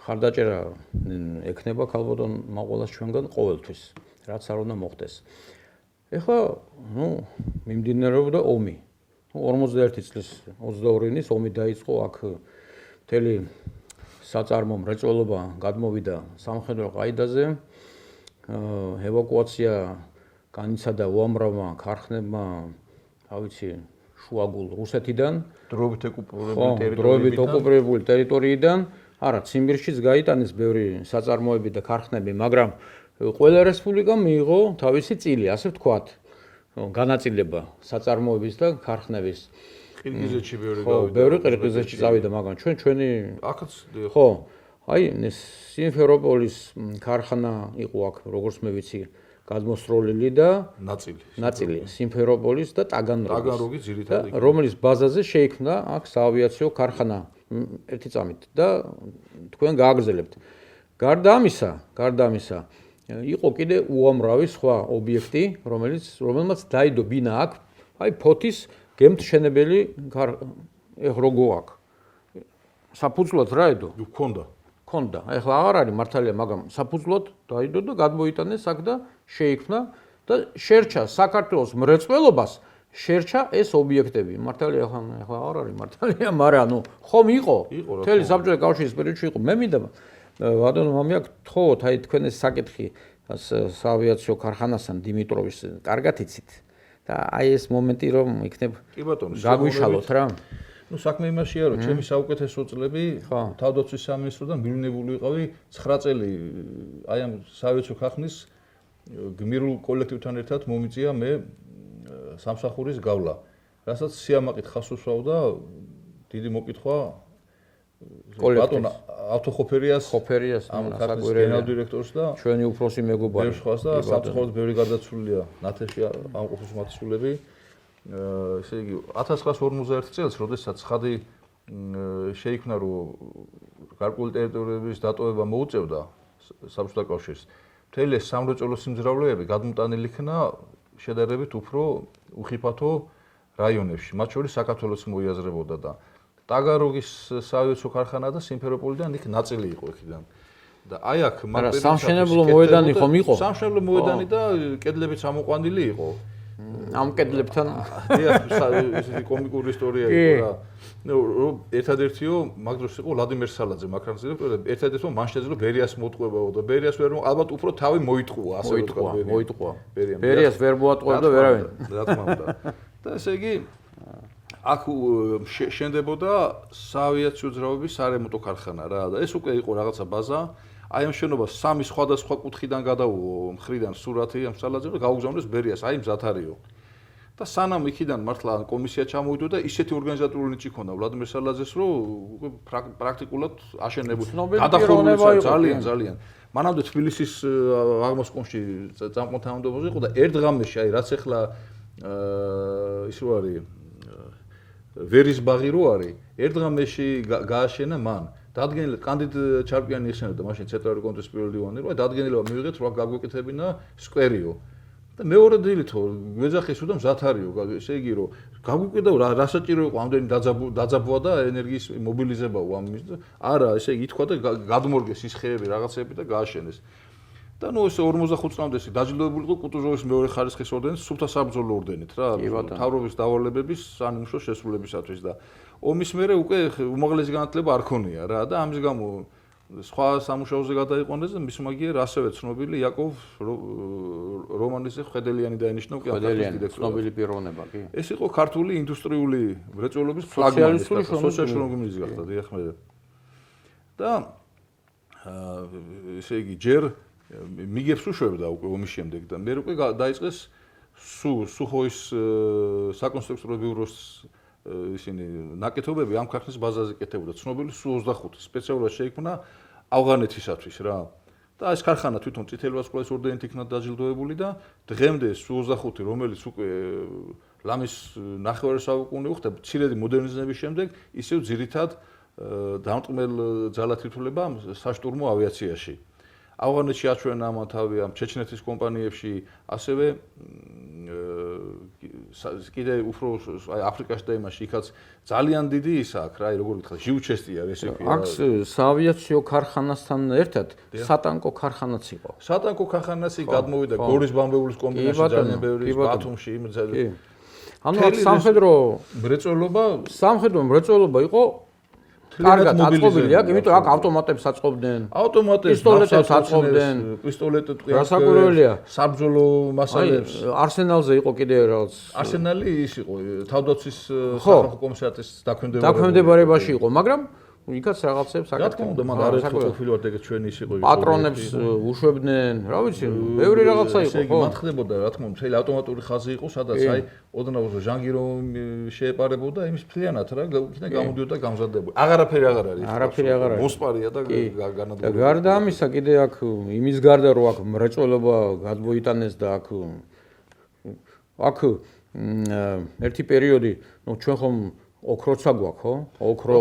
ხარდაჭერა ექნება ქალბატონ მაყვალას ჩვენგან ყოველთვის რაც არ უნდა მოხდეს ეხლა ნუ მიმდინარეობდა ომი 51 წლის 22-ნის ომი დაიწყო აქ მთელი საწარმო მრეწველობა გადმოვიდა სამხედრო ყაიდაზე ევაკუაცია განიცადა უამრავმა ქარხნებმა რა ვიცი შუაგულ რუსეთიდან დროებით ოკუპირებული ტერიტორიიდან არა ციმბირშიც გაიტანეს ბევრი საწარმოები და ქარხნები მაგრამ ყველა რესპუბლიკამ მიიღო თავისი წილი, ასე ვთქვათ, განაწილება საწარმოების და ქარხნების. ყირგიზეთში ბევრი გავიდა. ბევრი ყირგიზეთში წავიდა, მაგრამ ჩვენი აქაც ხო, აი სიმფეროპოლის ქარხანა იყო აქ, როგორც მე ვიცი, გადმოსროლილი და ნაწილი სიმფეროპოლის და ტაგანროგის ძირითადი რომლის ბაზაზე შეიქმნა აქ საავიაციო ქარხანა ერთი წამით და თქვენ გააგრძელებთ. გარდა ამისა იყო კიდე უამრავი სხვა ობიექტი, რომელმაც დაიდო ბინა აქ, აი ფოთის გემთშენებელი ეხ როგორ აქ. საფუძვლად რა ედო? გქონდა. ქონდა. ეხლა აღარ არის მართალია, მაგრამ საფუძვლად დაიდო და გადმოიტანეს აქ და შეიქმნა და შერჩა საქართველოს მრეწველობას, შერჩა ეს ობიექტები. მართალია ეხლა აღარ არის მართალია, მაგრამ ანუ ხომ იყო? მთელი საბჭოთა კავშირის პერიოდში იყო. მე მინდა ბატონო მამია გთხოვოთ, აი თქვენ ეს საკითხი საავიაციო ქარხანასთან დიმიტროვის კარგად იცით და აი ეს მომენტი რომ იქნებ გაგვიშალოთ რა. ნუ საქმე იმაშია რომ ჩემი საუკეთესო წლები თავდაცვის სამინისტროდან მივლინებული ვიყავი 9 წელი აი ამ საავიაციო ქარხნის გმირულ კოლექტივთან ერთად მომიწია მე სამსახურის გავლა, რასაც სიამაყით ხას უსვავდა დიდი მოკითხვა ბატონ ავტოხოფერიას ამ ქარხნის გენერალ დირექტორს და ჩვენი უფროსი მეგობარი ბევრ სხვას და საფრთხოდ ბევრი გარდაცვლილია ნათეში ამყოფის მათსულები. ესე იგი 1951 წელს, როდესაც ხადი შეიქმნა, რომ გარკვეული ტერიტორიების დატოვება მოუწევდა საბჭოთა კავშირს, მთელი ეს სამრეწველო სიმძლავრეები გადმოტანილი იქნა შედარებით უფრო უხიფათო რაიონებში, მათ შორის საქართველოს მოიაზრებოდა და ტაგაროგის საავიაციო ქარხანა და სიმფეროპოლიდან იქ ნაწილი იყო იქიდან. და აი აქ მაგრამ სამშენებლო მოედანი ხომ იყო? სამშენებლო მოედანი და კედლებიც ამოყვანილი იყო. ამ კედლებთან ესეთი კომიკური ისტორია იყო რა. ნუ ერთადერთიო მაგ დროს იყო ვლადიმერ სალაძე მაქრანცის დირექტორი, ერთადერთო მან შეძლო ბერიას მოტყუებაო და ბერიას ვერ ალბათ უფრო თავი მოიტყუა, ასე მოიტყუა. ბერიას ვერ მოატყუებდა ვერავინ. რა თქმა უნდა. და ესე იგი აქ შენდებოდა საავიაციო ძრავების სარემონტო ქარხანა რა და ეს უკვე იყო რაღაცა ბაზა. აი ამ შენობას სამი სხვადასხვა კუთხიდან გადაუო მხრიდან სურათი ამ სალაძე და გაუგზავნეს ბერიას აი მზათარიო. და სანამ იქიდან მართლა კომისია ჩამოვიდო და ისეთი ორგანიზატორული ნიჭი ქონდა ვლადიმერ სალაძეს, რომ უკვე პრაქტიკულად აშენებოდა. გადახურული ძალიან. მანამდე თბილისის აღმოსკომში წამყვან თანამდებობაზე იყო და ერთ ღამეში აი რაც ახლა ის რო არის ვერის ბაღი რო არის, ერთ ღამეში გააშენა მან. დადგენილება კანდიდ ჩარკვიანი იხსენებდა მაშინ ცენტრალური კონტროლის პირველი დივანი, რომ დადგენილება მივიღეთ, რა გაგვეკეთებინა სკვერიო. და მეორე დილითო გვეძახეს რომ მზათარიო, ესე იგი რომ გაგვიკვირდა რა საჭირო იყო ამდენი დაძაბვა და ენერგიის მობილიზებაო ამის და არა, ესე იგი ითქვა და გადმორგეს ის ხეები რაღაცები და გააშენეს. და ნუ ეს 45 წლამდე დაჯილდოებული იყო კუტუზოვის მეორე ხარისხის ორდენით, სუფთა საბრძოლო ორდენით რა, მთავრობის დავალებების სანიმუშო შესრულებისათვის და ომის მერე უკვე უმაღლესი განათლება არ ქონია რა და ამის გამო სხვა სამუშაოზე გადაიყვანეს და მის მაგიერ ასევე ცნობილი იაკოვ რომანიძე ხვედელიანი დაინიშნა უკვე ხვედელიანი ცნობილი პიროვნება კი ეს იყო ქართული ინდუსტრიული მრეწველობის ფლაგმანი სოციალისტური ორგანიზაცია გახდა დიახ მე და ესე იგი ჯერ მიგებს უშვებდა უკვე ომის შემდეგ და მე უკვე დაიწყეს სუხოის საკონსტრუქციო ბიუროს ისინი ნაკეთობები ამ ქარხნის ბაზაზე კეთებოდა ცნობილი სუ-25 სპეციალურად შეიქმნა ავღანეთისათვის რა და ეს ქარხანა თვითონ წითელი ვარსკვლავის ორდენით იქნა დაჯილდოებული და დღემდე სუ-25 რომელიც უკვე ლამის ნახევარი საუკუნე უხდა მცირედი მოდერნიზების შემდეგ ისევ ძირითად დამტყმელ ძალად ითვლება საშტურმო ავიაციაში ავღანეთში აჩვენა ამ თავი ამ ჩეჩნეთის კომპანიებში ასევე კიდე უფრო აი აფრიკაში და იმაში იქაც ძალიან დიდი ისა აქვს რა, როგორ ვიტყოდ, ჟიუჩესტია ესე ქვია. აქ საავიაციო ქარხანასთან ერთად სატანკო ქარხანაც იყო. სატანკო ქარხანაც იქ გადმოვიდა გორის ბამბეულის კომბინატში ძალიან ბევრი ბათუმში იმ ანუ აქ სამხედრო მრეწველობა იყო კარგად აწყობილი აქ, იმიტომ აქ ავტომატებს აწყობდნენ. პისტოლეტებს აწყობდნენ. პისტოლეტებს რასაკვირველია. საბრძოლო მასალებს. არსენალზე იყო კიდე რაღაც. არსენალი ის იყო თავდაცვის სახალხო კომისარიატის დაქვემდებარებაში იყო, მაგრამ იქაც რაღაცებს აკეთებდნენ. რა თქმა უნდა, მან არაერთხელ ყოფილვართ ეგეთ ჩვენი ის იყო. პატრონებს უშვებდნენ, რა ვიცი, ბევრი რაღაცა იყო, ხო? მათ ხდებოდა, რა თქმა უნდა, მთელი ავტომატური ხაზი იყო, სადაც აი ოდნავ ჟანგირო შეეპარებოდა იმის მთლიანად რა, იქიდან გამოდიოდა გამზადებოდა. აღარაფერი აღარ არის. არაფერი აღარ არის. მოსპარია და განადგურდა. და გარდა ამისა, კიდე აქ იმის გარდა რომ აქ მრეწველობა გადმოიტანეს და აქ ერთი პერიოდი, ნუ ჩვენ ხომ ოქროცა გვაქვს, ხო? ოქრო,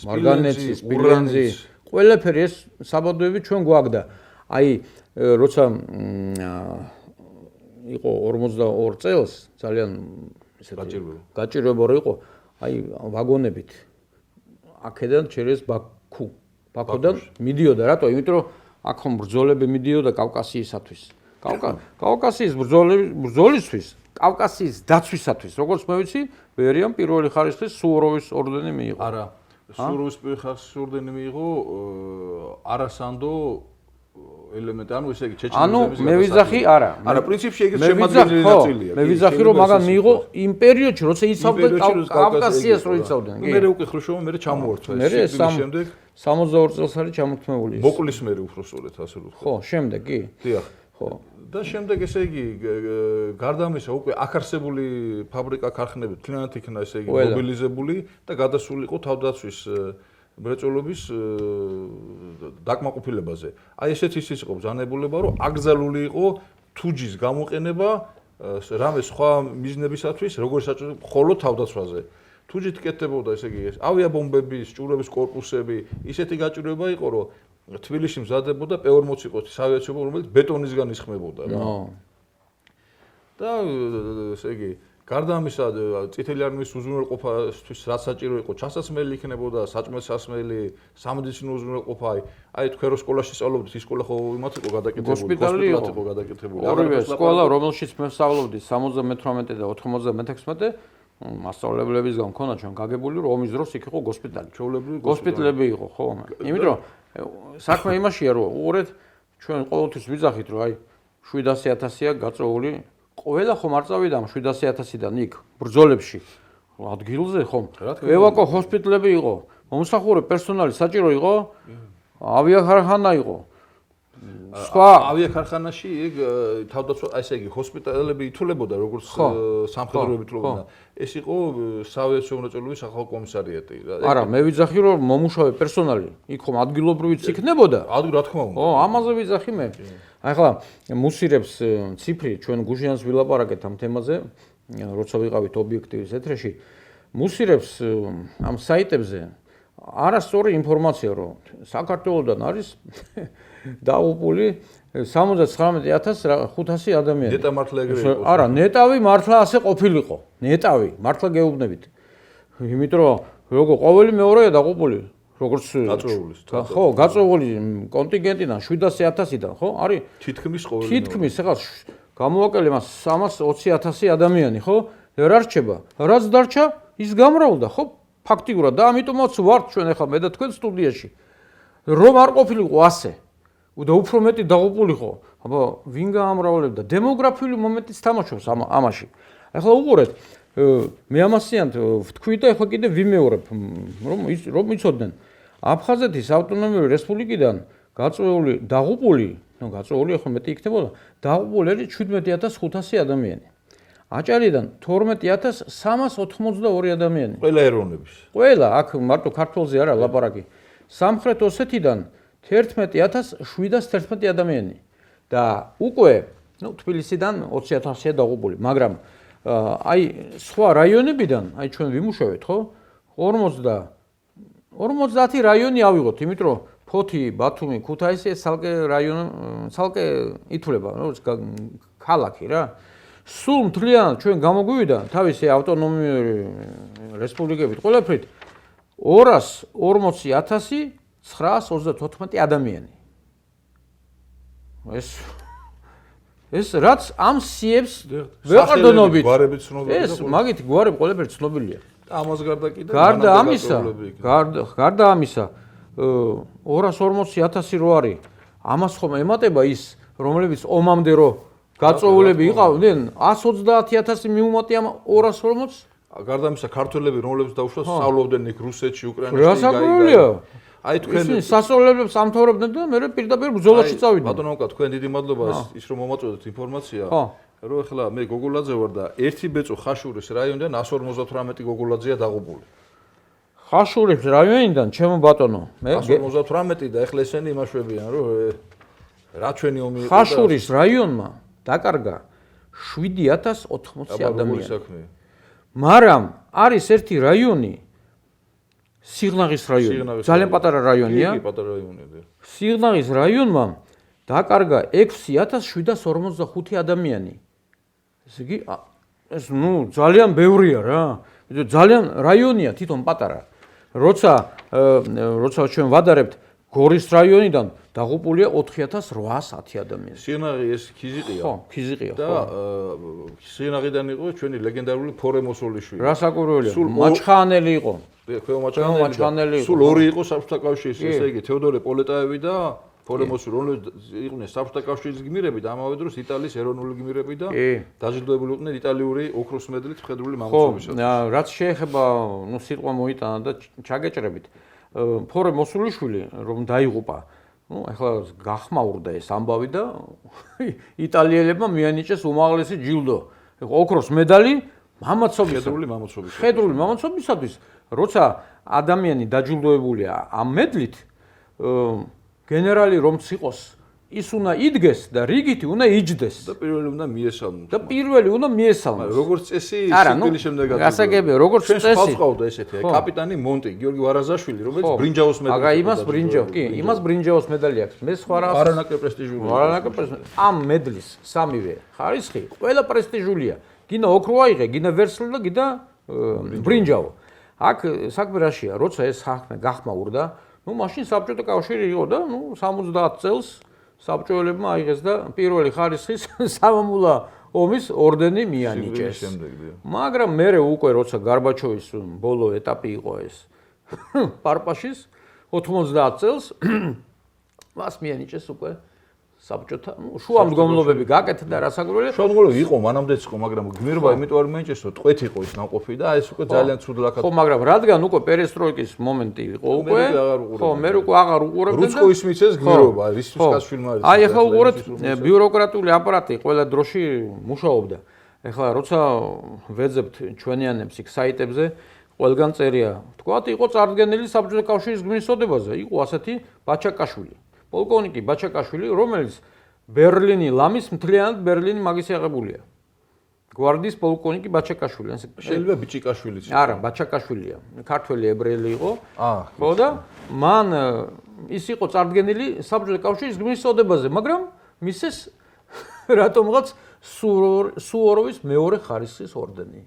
მარგანეცი, სპილენძი, ყველაფერი ეს საბადოები ჩვენ გვაქვს და აი როცა იყო 42 წელს ძალიან ესეთი გაჭირვება იყო, აი ვაგონებით აქედან ჩერეს ბაქუ ბაქოდან მიდიოდა, რატო? იმიტომ რომ აქ ხომ ბრძოლები მიდიოდა კავკასიისათვის. კავკასიის ბრძოლისთვის, კავკასიის დაცვისათვის, როგორც მე ვიცი, ბერიამ პირველი ხარისხის სუვოროვის ორდენი მიიღო. არა, სუვოროვის პირველი ხარისხის ორდენი მიიღო არასანდო ელემენტი, ანუ ესე იგი ჩეჩნიელების მე ვიზახი არა. არა, პრინციპში ეგეც შემადგენელი ნაწილია. მე ვიზახი რომ მაგან მიიღო იმ პერიოდში, როცა იცავდნენ კავკასიას რო იცავდნენ. მე უკვე ხრუშოვმა მე ჩამოართვა ეს შემდეგ 62 წელს არის ჩამოთმეული ის. მოკლის მე უბრალოდ ასე რომ ხო, შემდეგ კი. დიახ. ხო. და შემდეგ ესე იგი გარდა ამისა უკვე აქ არსებული ფაბრიკა ქარხნები თლიანად იქნა ესე იგი მობილიზებული და გადასული იყო თავდაცვის მრეწველობის დაკმაყოფილებაზე. აი ესეც ის იყო ბრძანებულება, რომ აკრძალული იყო თუჯის გამოყენება რამე სხვა მიზნებისათვის, როგორც საჭირო მხოლოდ თავდაცვაზე. თუჯით კეთდებოდა ესე იგი ავიაბომბების, ჭურების კორპუსები, ისეთი გაჭირვება იყო, რომ თბილისში მზადდებოდა პეორმოციკოთი სავიაციო, რომელიც ბეტონისგან ისხმებოდა რა. და ესე იგი გარდა ამისა, წითელი არმიის უზრუნველყოფასთვის რაც საჭირო იყო, ჩასასმელი იქნებოდა, საჭმელსასმელი, სამედიცინო უზრუნველყოფა, აი თქვენ რო სკოლაში სწავლობდით, ის სკოლა ხო იმათ იყო გადაკეთებული, ჰოსპიტალი იყო გადაკეთებული. ორივე სკოლა, რომელშიც მე ვსწავლობდი 78 და 96 მასწავლებლებისგან მქონდა ჩვენ გაგებული, რომ ომის დროს იქ იყო ჰოსპიტალი. ჰოსპიტალები იყო, ხო? იმიტომ რომ საქმე იმაშია, რომ უყურეთ, ჩვენ ყოველთვის ვიძახით, რომ აი 700.000-ია გაწეული ყველა ხომ არ წავიდა 700.000-დან იქ ბრძოლებში ადგილზე ხომ ევაკო ჰოსპიტალები იყო მომსახურე პერსონალი საჭირო იყო ავიაქარხანა იყო სხვა ავიაქარხანაში ეგ თავდაცვა ესე იგი ჰოსპიტალები ითვლებოდა როგორც სამხედროები ითვლებოდა ეს იყო სავიაციო მრეწველობის ახალ კომისარიატი არა მე ვიძახი რომ მომუშავე პერსონალი იქ ხომ ადგილობრივიც იქნებოდა რა თქმა უნდა ო ამაზე ვიძახი მე ახლა მუსირებს ციფრი ჩვენ გუშინს ვილაპარაკეთ ამ თემაზე როცა ვიყავით ობიექტივის ეთრეში მუსირებს ამ საიტებზე არასწორი ინფორმაცია რომ საქართველოსდან არის დაუპული 79500 ადამიანი ნეტა მართლა ეგრე იყო არა ნეტავი მართლა ასე ყოფილიყო ნეტავი მართლა გეუბნებით იმიტომ რომ როგორ ყოველი მეორეა დაუპული როგორც ხო გაწეული კონტინგენტიდან 700.000-დან ხო არის თითქმის ყოველი თითქმის ახლა გამოვაკელე მას 320.000 ადამიანი ხო რა რჩება რაც დარჩა ის გამრავლდა ხო ფაქტიურად და ამიტომაც ვართ ჩვენ ახლა მე და თქვენ სტუდიაში რომ არ ყოფილიყო ასე და უფრო მეტი დაღუპულიყო აბა ვინ გაამრავლებდა დემოგრაფიული მომენტიც თამაშობს ამაში ახლა უყურეთ მე ამასიანთ ვთქვი და ახლა კიდე ვიმეორებ რომ იცოდნენ აფხაზეთის ავტონომიური რესპუბლიკიდან გაწეული დაღუპული გაწეული ახლა მეტი იქნებოდა დაღუპული არის 17500 ადამიანი აჭარიდან 12382 ადამიანი ყველა ეროვნების ყველა აქ მარტო ქართველზე არა ლაპარაკი სამხრეთ ოსეთიდან 11711 ადამიანი და უკვე თბილისიდან 20000-ია დაღუპული მაგრამ აი სხვა რაიონებიდან აი ჩვენ ვიმუშავეთ ხო 50 რაიონი ავიღოთ იმიტომ რომ ფოთი, ბათუმი, ქუთაისი ეს ცალკე რაიონი ცალკე ითვლება როგორც ქალაქი რა სულ მთლიანად ჩვენ გამოგვივიდა თავისი ავტონომიური რესპუბლიკებით ყველაფრით 240.934 ადამიანი ეს რაც ამ სიებს ვეყარდნობით გვარებით ცნობილია ეს მაგით გვარები ყველაფერი ცნობილია და ამას გარდა კიდე გარდა ამისა 240.000 რო არის ამას ხომ ემატება ის რომლებიც ომამდე რო გაწოულები იყავდნენ 130.000 მიუმატე ამ 240-ს გარდა ამისა ქართველები რომლებიც დაუშვათ სწავლობდნენ იქ რუსეთში უკრაინაში გასაგებია აი თქვენ სასწავლებლებს ამთავრებდნენ და მე პირდაპირ ბრძოლაში წავიდნენ ბატონო უკა თქვენ დიდი მადლობა ის რომ მომაწოდეთ ინფორმაცია რომ ახლა მე გოგოლაძე ვარ და ერთი ბეწო ხაშურის რაიონიდან 158 გოგოლაძეა დაღუპული ხაშურის რაიონიდან ჩემო ბატონო მე 158 და ახლა ესენი იმაშვებიან რომ რა ჩვენი ომი იყო ხაშურის რაიონმა დაკარგა 7080 ადამიანი მაგრამ არის ერთი რაიონი სიღნაღის რაიონი ძალიან პატარა რაიონია კი პატარა რაიონია სიღნაღის რაიონმა დაკარგა 6745 ადამიანი ესე იგი ეს ძალიან ბევრია რა ძალიან რაიონია თვითონ პატარა როცა ჩვენ ვადარებთ გორის რაიონიდან დაღუპულია 4810 ადამიანი. სიენაღი ეს ქიზიყია. ხო, ქიზიყია. და სიენაღიდან იყო ჩვენი ლეგენდარული ფორე მოსულიშვილი. რა საკურველია? მაჩხანელი იყო. ქვემო მაჩხანელი. სულ ორი იყო საბჭოთა კავშირის, ესე იგი თეოდორე პოლეტაევი და ფორე მოსული, რომლებიც იყვნენ საბჭოთა კავშირის გმირები და ამავე დროს იტალიის ეროვნული გმირები და დაჯილდოებული იყვნენ იტალიური ოქროს მედლით მხედრული მამაცობისათვის. ხო, რაც შეეხება, სიტყვა მოიტანა და ჩაგეჭრებით. ფორე მოსულიშვილი რომ დაიღუპა, ახლა გახმაურდა ეს ამბავი და იტალიელებმა მიანიჭეს უმაღლესი ჯილდო. ოქროს მედალი მამაცობისათვის. მხედრული მამაცობისათვის, როცა ადამიანი დაჯილდოებულია ამ მედლით, გენერალი რომც იყოს, ის უნდა იდგეს და რიგითი უნდა იჯდეს. და პირველი უნდა მიესალმოს. როგორც წესი, სიკვდილის შემდეგ გასაგებია, როგორც წესი. ჩვენ ხავდა ესეთი, კაპიტანი მონტი, გიორგი ვარაზაშვილი, რომელიც ბრინჯაოს მედალი. აგა იმას ბრინჯაოს მედალი აქვს. მე სხვა რა არანაკლებ პრესტიჟული. ამ მედლის სამივე ხარისხი ყველა პრესტიჟულია. გინდა ოქრო აიღე, გინდა ვერცხლი და გინდა ბრინჯაო. აქ საქმე რაშია, როცა ეს საქმე გახმაურდა, მაშინ საბჭოთა კავშირი იყო და 70 წელს საბჭოელებმა აიღეს და პირველი ხარისხის სამამულა ომის ორდენი მიანიჭეს. მაგრამ მერე უკვე როცა გარბაჩოვის ბოლო ეტაპი იყო ეს პარპაშის 90 წელს მას მიანიჭეს უკვე საბჭოთა შუამდგომლობები გაკეთდა რა საკურველია. შუამდგომლობები იყო მანამდეც იყო, მაგრამ გმირობა იმიტომ არ მიენიჭეს, რომ ტყვეთ იყო ის ნაყოფი და ეს უკვე ძალიან ცუდ ლაქად. ხო, მაგრამ რადგან უკვე პერესტროიკის მომენტი იყო უკვე, ხო, მე უკვე აღარ უყურებდი. რუცკოვის მიცეს გმირობა, რისთვის კაცშვილმა არის. აი, ახლა უყურეთ, ბიუროკრატიული აპარატი ყველა დროში მუშაობდა. ახლა როცა ვეძებთ ჩვენიანებს იქ საიტებზე, ყველგან წერია, თქვათ, იყო წარდგენილი საბჭოთა კავშირის გმირის წოდებაზე, იყო ასეთი ბაჩაკაშვილი. პოლკოვნიკი ბაჩაკაშვილი, რომელიც ბერლინი ლამის მთლიანად ბერლინი მაგის აღებულია. გვარდიის პოლკოვნიკი ბაჩაკაშვილი. შეიძლება ბიჭიკაშვილიც იყოს. არა, ბაჩაკაშვილია. ქართველი ებრაელი იყო. ხო და მან ის იყო წარდგენილი საბჭოთა კავშირის გმირის წოდებაზე, მაგრამ მისცეს რატომღაც სუვოროვის მეორე ხარისხის ორდენი.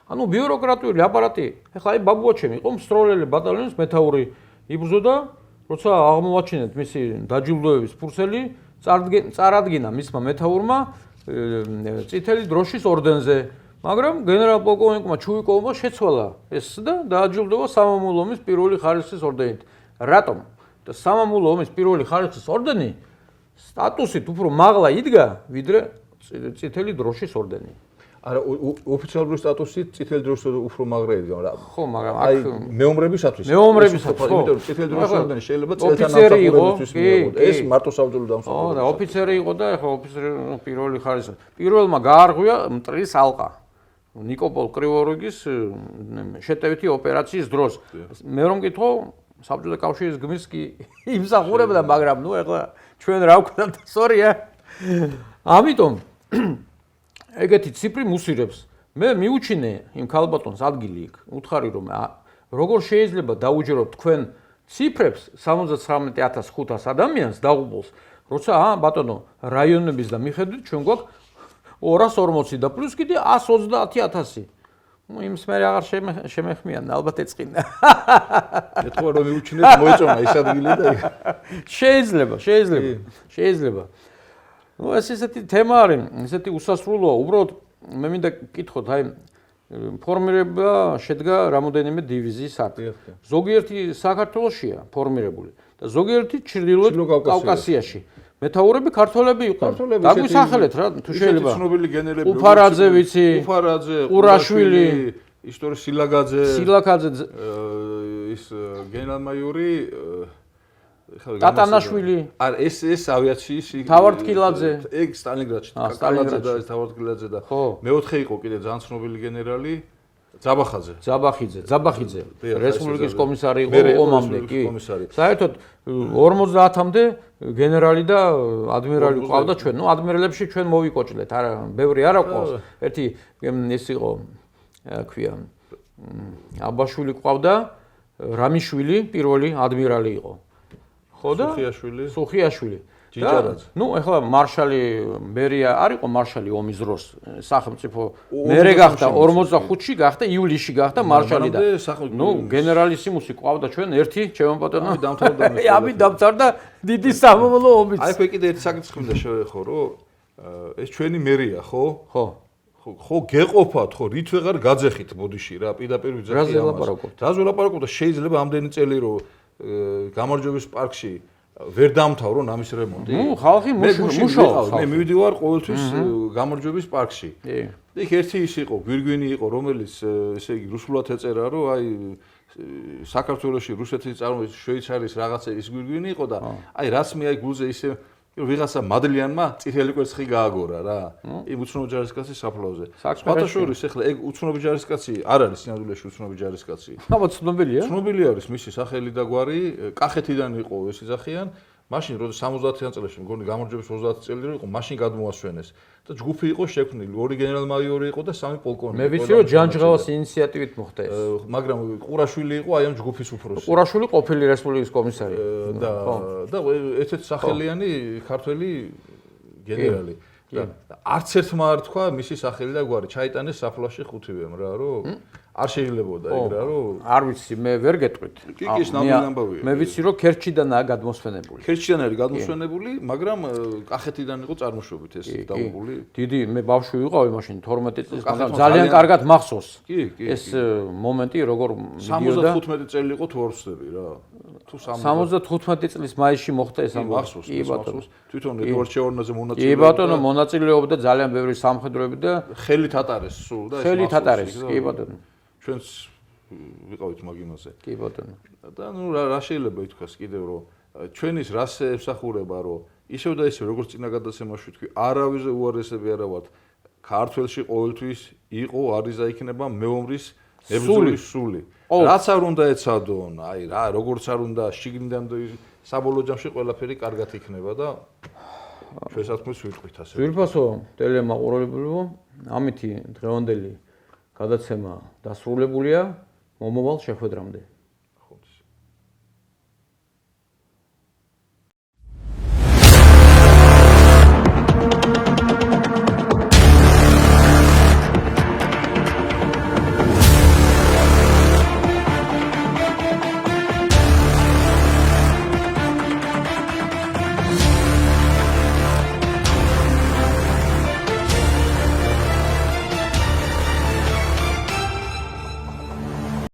ანუ ბიუროკრატიული აპარატი, ეხლა აი ბაბუაჩემი იყო მსროლელი ბატალიონის მეთაური, იბრძოდა როცა აღმოაჩინეთ მისი დაჯილდოების ფურცელი, წარადგინა მისმა მეთაურმა წითელი დროშის ორდენზე, მაგრამ გენერალ-პოლკოვნიკმა ჩუიკოვმა შეცვალა ეს და დააჯილდოვა სამამულო ომის პირველი ხარისხის ორდენით. რატომ? და სამამულო ომის პირველი ხარისხის ორდენი სტატუსით უფრო მაღლა იდგა, ვიდრე წითელი დროშის ორდენი. არა, ოფიციალური სტატუსით წითელი დროშის უფრო მაგრა იდგა რა. ხო, მაგრამ აი მეომრებისათვის. იმიტომ რომ წითელი დროშის ორდენი შეიძლება წელთან ამსახურებისთვის მიიღოს. ეს მარტო საბრძოლო დამსახურება. ხო, და ოფიცერი იყო და ახლა ოფიცერი პირველი ხარისხი. პირველმა გაარღვია მტრის ალყა. ნიკოპოლ კრივოროგის შეტევითი ოპერაციის დროს. მე რომ მკითხო, საბჭოთა კავშირის გმირს კი იმსახურებდა, მაგრამ ახლა ჩვენ რა ვქნათ, სორია. ამიტომ ეგეთი ციფრი მუსირებს. მე მიუჩინე იმ ქალბატონს ადგილი იქ. უთხარი რომ როგორ შეიძლება დაუჯეროთ თქვენ ციფრებს 79500 ადამიანს დაღუპულს, როცა ბატონო რაიონების და მიხედვით ჩვენ გვაქვს 240 და პლუს კიდე 120000. იმის მე აღარ შემეხმიან, ალბათ ეწყინა. ეთქვა რომ მიუჩინეთ მოეწონა ის ადგილი და შეიძლება. ეს ესეთი თემა არის, ესეთი უსასრულოა. უბრალოდ მე მინდა გკითხოთ, აი ფორმირება შედგა რამოდენიმე დივიზიის არტ. ზოგიერთი საქართველოშია ფორმირებული და ზოგიერთი ჩრდილოეთ კავკასიაში. მეთაურები ქართველები იყვნენ. დაგვისახელეთ რა, თუ შეიძლება. ცნობილი გენერლები, უფარაძე ვიცი, ყურაშვილი, ისტორი სილაგაძე, ის გენერალ-მაიორი ტატანაშვილი. არა, ეს ავიაციის თავარდკილაძე. ეგ სტალინგრადში, კალაძე და თავარდკილაძე და მეოთხე იყო კიდე ძალიან ცნობილი გენერალი ძაბახიძე. რესპუბლიკის კომისარი იყო ომამდე, კი. საერთოდ 50-მდე გენერალი და ადმირალი ყავდა ჩვენ. ადმირალებში ჩვენ მოვიკოჭლეთ, არა, ბევრი არა ყავს. ერთი ეს იყო, ქვია, აბაშვილი ყავდა, რამიშვილი პირველი ადმირალი იყო. ხო და? სუხიაშვილი. ჯიჯარაძე. ნუ ეხლა მარშალი ბერია არ იყო მარშალი ომის დროს სახელმწიფო მერე გახდა 45-ში გახდა ივლისში გახდა მარშალი და ნუ გენერალისიმუსი ყავდა ჩვენ ერთი ჩემო ბატონო ამი დამთავრდა დიდი სამომავლო ომიც. აი ხო კიდე ერთი საკითხი მინდა შევეხო რომ ეს ჩვენი მერია ხო? ხო გეყოფათ ხო რით ვეღარ გაძეხით ბოდიში რა პირდაპირ ვიძახი ამას. რაზე ლაპარაკობთ? რაზე ლაპარაკობთ და შეიძლება ამდენი წელი რომ გამარჯვების პარკში ვერ დამთავრონ ამის რემონტი. ნუ ხალხი მუშაობს. მე მივიდივარ ყოველთვის გამარჯვების პარკში. იქ ერთი ის იყო, გვირგვინი იყო, რომელიც ესე იგი რუსულად ეწერა, რომ აი საქართველოში რუსეთის წარმოების შვეიცარიის რაღაცა ის გვირგვინი იყო და აი რაც მე აი გულზე ისე ვიღაცა მადლიანმა წითელი კვერცხი გააგორა რა. იმ უცნობი ჯარისკაცის საფლავზე. სხვათა შორის ეხლა ეგ უცნობი ჯარისკაცი არ არის სინამდვილეში უცნობი ჯარისკაცი. აბა ცნობილია? ცნობილი არის მისი სახელი და გვარი, კახეთიდან იყო ეს იძახიან. მაშინ როდის 70-იან წლებში მგონი გამარჯვების 30 წელი იყო, მაშინ გადმოასვენეს და ჯგუფი იყო შექმნილი, 2 გენერალ-მაიორი იყო და 3 პოლკოვნიკი. მე ვიცი რომ ჯანჯღავას ინიციატივით მოხდა ეს. მაგრამ ყურაშვილი იყო აი ამ ჯგუფის უფროსი. ყურაშვილი ყოფილი რესპუბლიკის კომისარი. და ერთ-ერთი სახელიანი ქართველი გენერალი. და არც ერთმა არ თქვა მისი სახელი და გვარი, ჩაიტანეს საფლავში ხუთივემ რა, რომ არ შეიძლებოდა ეგ რა, რომ არ ვიცი, მე ვერ გეტყვით. კი, ის ნამდვილი ამბავია. მე ვიცი რომ ქერჩიდანაა გადმოსვენებული. ქერჩიდან არის გადმოსვენებული, მაგრამ კახეთიდან იყო წარმოშობით ეს დაღუპული. დიდი მე ბავშვი ვიყავი მაშინ 12 წლის, მაგრამ ძალიან კარგად მახსოვს. ეს მომენტი როგორ მიდიოდა. 75 წელი იყო თუ არ ვცდები რა. თუ 75 წლის მაისში მოხდა ეს ამბავი. კი ბატონო. თვითონ ედვარდ შეორნაძე მონაწილეობდა. კი ბატონო, მონაწილეობდა ძალიან ბევრი სამხედროები და ხელით ატარეს სულ და ეს ხელით ატარეს, კი ბატონო. ჩვენც ვიყავით მაგ იმაზე. კი ბატონო. და ნუ რა შეიძლება ითქვას კიდევ რომ ჩვენის რას ემსახურება რომ ისევ და ისევ როგორც წინა გადაცემაში თქვი, არავის უარესები არა ვართ. ქართველში ყოველთვის იყო არის და იქნება მეომრის ებრძოლის სული. რაც არ უნდა ეცადონ, აი რა, როგორც არ უნდა შიგნიდან საბოლოო ჯამში ყველაფერი კარგად იქნება და ჩვენ საქმეს ვიტყვით ასე. ძვირფასო ტელემაყურებლებო, ამითი დღევანდელი გადაცემა დასრულებულია. მომავალ შეხვედრამდე.